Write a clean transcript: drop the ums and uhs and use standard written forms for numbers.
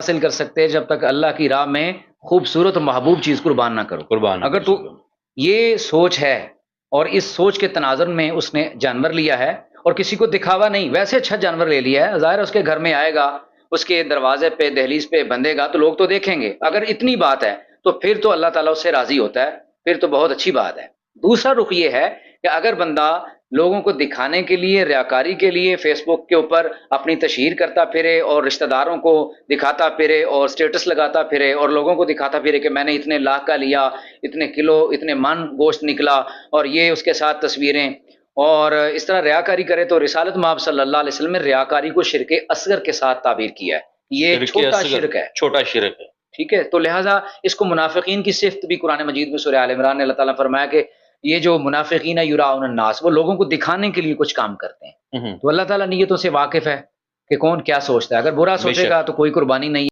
حاصل کر سکتے جب تک اللہ کی راہ میں خوبصورت اور محبوب چیز قربان نہ کرو. قربان اگر تو یہ سوچ ہے اور اس سوچ کے تناظر میں اس نے جانور لیا ہے اور کسی کو دکھاوا نہیں، ویسے اچھا جانور لے لیا ہے، ظاہر ہے اس کے گھر میں آئے گا، اس کے دروازے پہ دہلیز پہ بندھے گا تو لوگ تو دیکھیں گے. اگر اتنی بات ہے تو پھر تو اللہ تعالیٰ اس سے راضی ہوتا ہے، پھر تو بہت اچھی بات ہے. دوسرا رخ یہ ہے کہ اگر بندہ لوگوں کو دکھانے کے لیے، ریاکاری کے لیے فیس بک کے اوپر اپنی تشہیر کرتا پھرے اور رشتہ داروں کو دکھاتا پھرے اور سٹیٹس لگاتا پھرے اور لوگوں کو دکھاتا پھرے کہ میں نے اتنے لاکھ کا لیا، اتنے کلو، اتنے من گوشت نکلا، اور یہ اس کے ساتھ تصویریں، اور اس طرح ریاکاری کرے، تو رسالت مآب صلی اللہ علیہ وسلم نے ریاکاری کو شرک اصغر کے ساتھ تعبیر کیا ہے. یہ چھوٹا شرک ہے، چھوٹا شرک ہے. ٹھیک ہے. تو لہٰذا اس کو منافقین کی صفت بھی قرآن مجید میں سورہ آل عمران نے اللہ تعالیٰ نے فرمایا کہ یہ جو منافقین یراؤن الناس، وہ لوگوں کو دکھانے کے لیے کچھ کام کرتے ہیں. تو اللہ تعالیٰ نیتوں سے واقف ہے کہ کون کیا سوچتا ہے. اگر برا سوچے گا تو کوئی قربانی نہیں.